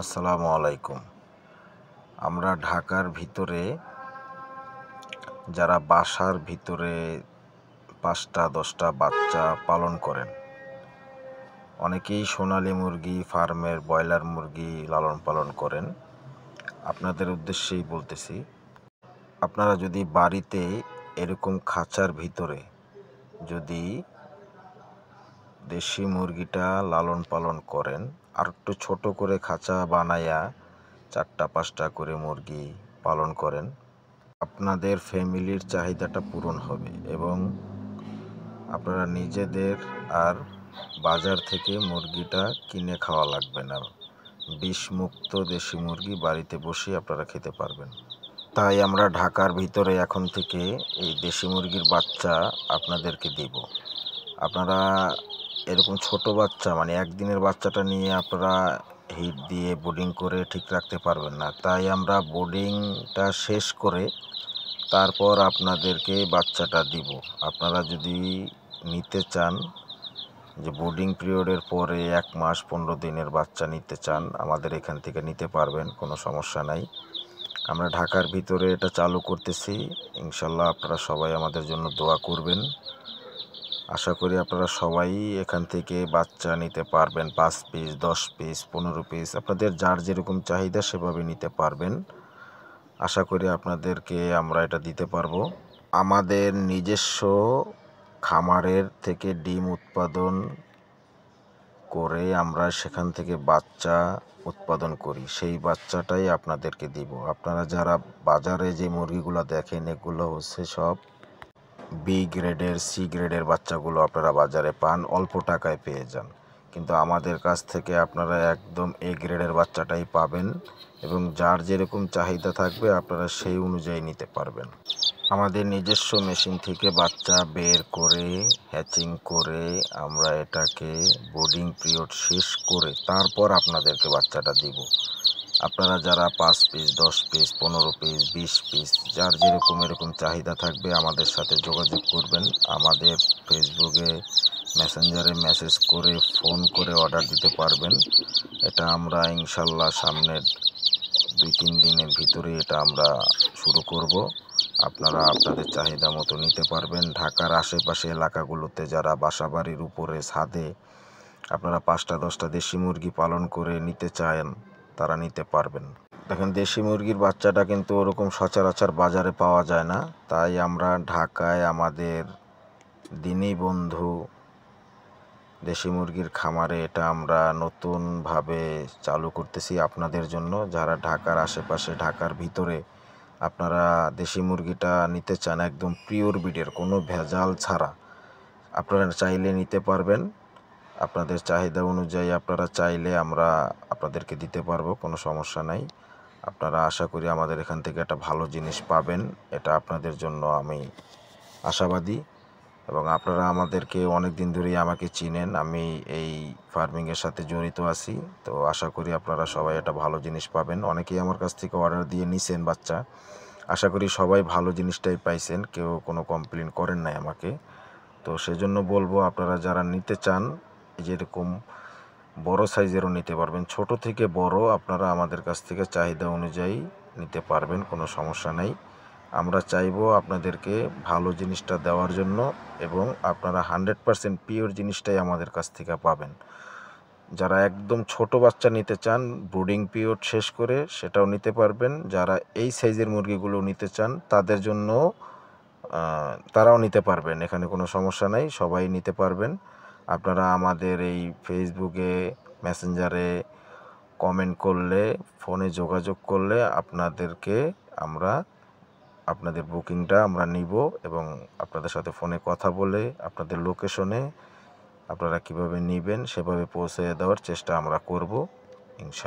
আসসালামু আলাইকুম। আমরা ঢাকার ভিতরে যারা বাসার ভিতরে ৫টা-১০টা বাচ্চা পালন করেন, অনেকেই সোনালী মুরগি ফার্মের ব্রয়লার মুরগি লালন পালন করেন। আপনাদের উদ্দেশ্যেই বলতেছি, আপনারা যদি বাড়িতে এরকম খাঁচার ভিতরে যদি দেশি মুরগিটা লালন পালন করেন, আর একটু ছোট করে খাঁচা বানায়া ৪টা-৫টা করে মুরগি পালন করেন, আপনাদের ফ্যামিলির চাহিদাটা পূরণ হবে এবং আপনারা নিজেদের আর বাজার থেকে মুরগিটা কিনে খাওয়া লাগবে না। বিষমুক্ত দেশি মুরগি বাড়িতে বসে আপনারা খেতে পারবেন। তাই আমরা ঢাকার ভিতরে এখন থেকে এই দেশি মুরগির বাচ্চা আপনাদেরকে দিব। আপনারা এরকম ছোট বাচ্চা মানে একদিনের বাচ্চাটা নিয়ে আপনারা হিট দিয়ে বোর্ডিং করে ঠিক রাখতে পারবেন না। তাই আমরা বোর্ডিংটা শেষ করে তারপর আপনাদেরকে বাচ্চাটা দিব। আপনারা যদি নিতে চান যে বোর্ডিং পিরিয়ডের পরে ১ মাস ১৫ দিনের বাচ্চা নিতে চান, আমাদের এখান থেকে নিতে পারবেন, কোনো সমস্যা নাই। আমরা ঢাকার ভিতরে এটা চালু করতেছি। ইনশাল্লাহ আপনারা সবাই আমাদের জন্য দোয়া করবেন। আশা করি আপনারা সবাই এখান থেকে বাচ্চা নিতে পারবেন। ৫ পিস, ১০ পিস, ১৫ পিস, আপনাদের যার যেরকম চাহিদা সেভাবে নিতে পারবেন। আশা করি আপনাদেরকে আমরা এটা দিতে পারবো। আমাদের নিজস্ব খামারের থেকে ডিম উৎপাদন করে আমরা সেখান থেকে বাচ্চা উৎপাদন করি, সেই বাচ্চাটাই আপনাদেরকে দিব। আপনারা যারা বাজারে যে মুরগিগুলো দেখেন, এগুলো হচ্ছে সব বি গ্রেডের, সি গ্রেডের বাচ্চাগুলো আপনারা বাজারে পান, অল্প টাকায় পেয়ে যান। কিন্তু আমাদের কাছ থেকে আপনারা একদম এ গ্রেডের বাচ্চাটাই পাবেন এবং যার যেরকম চাহিদা থাকবে আপনারা সেই অনুযায়ী নিতে পারবেন। আমাদের নিজস্ব মেশিন থেকে বাচ্চা বের করে হ্যাচিং করে আমরা এটাকে বোর্ডিং পিরিয়ড শেষ করে তারপর আপনাদেরকে বাচ্চাটা দিব। আপনারা যারা ৫ পিস, ১০ পিস, ১৫ পিস, ২০ পিস, যার যেরকম এরকম চাহিদা থাকবে আমাদের সাথে যোগাযোগ করবেন। আমাদের ফেসবুকে মেসেঞ্জারে মেসেজ করে ফোন করে অর্ডার দিতে পারবেন। এটা আমরা ইনশাল্লাহ সামনের ২-৩ দিনের ভিতরে এটা আমরা শুরু করব। আপনারা আপনাদের চাহিদা মতো নিতে পারবেন। ঢাকার আশেপাশে এলাকাগুলোতে যারা বাসাবাড়ির উপরে ছাদে আপনারা ৫টা-১০টা দেশি মুরগি পালন করে নিতে চান, তারা নিতে পারবেন। দেখেন, দেশি মুরগির বাচ্চাটা কিন্তু ওরকম সচরাচর বাজারে পাওয়া যায় না। তাই আমরা ঢাকায় আমাদের দিনী বন্ধু দেশি মুরগির খামারে এটা আমরা নতুনভাবে চালু করতেছি আপনাদের জন্য। যারা ঢাকার আশেপাশে, ঢাকার ভিতরে আপনারা দেশি মুরগিটা নিতে চান, একদম পিওর ব্রিডের, কোনো ভেজাল ছাড়া, আপনারা চাইলে নিতে পারবেন। আপনাদের চাহিদা অনুযায়ী আপনারা চাইলে আমরা আপনাদেরকে দিতে পারবো, কোনো সমস্যা নাই। আপনারা আশা করি আমাদের এখান থেকে একটা ভালো জিনিস পাবেন, এটা আপনাদের জন্য আমি আশাবাদী। এবং আপনারা আমাদেরকে অনেক দিন ধরেই আমাকে চিনেন, আমি এই ফার্মিংয়ের সাথে জড়িত আছি। তো আশা করি আপনারা সবাই একটা ভালো জিনিস পাবেন। অনেকেই আমার কাছ থেকে অর্ডার দিয়ে নিছেন বাচ্চা, আশা করি সবাই ভালো জিনিসটাই পাইছেন, কেউ কোনো কমপ্লেন করেন নাই আমাকে। তো সেজন্য বলবো, আপনারা যারা নিতে চান যেরকম বড় সাইজেরও নিতে পারবেন, ছোট থেকে বড় আপনারা আমাদের কাছ থেকে চাহিদা অনুযায়ী নিতে পারবেন, কোনো সমস্যা নেই। আমরা চাইবো আপনাদেরকে ভালো জিনিসটা দেওয়ার জন্য এবং আপনারা 100% পিওর জিনিসটাই আমাদের কাছ থেকে পাবেন। যারা একদম ছোট বাচ্চা নিতে চান ব্রুডিং পিরিয়ড শেষ করে, সেটাও নিতে পারবেন। যারা এই সাইজের মুরগিগুলো নিতে চান তাদের জন্য তারাও নিতে পারবেন, এখানে কোনো সমস্যা নাই, সবাই নিতে পারবেন। আপনারা আমাদের এই ফেসবুকে মেসেঞ্জারে কমেন্ট করলে, ফোনে যোগাযোগ করলে আপনাদেরকে আমরা আপনাদের বুকিংটা আমরা নিব এবং আপনাদের সাথে ফোনে কথা বলে আপনাদের লোকেশনে আপনারা কিভাবে নেবেন সেভাবে পৌঁছে দেওয়ার চেষ্টা আমরা করব ইনশাআল্লাহ।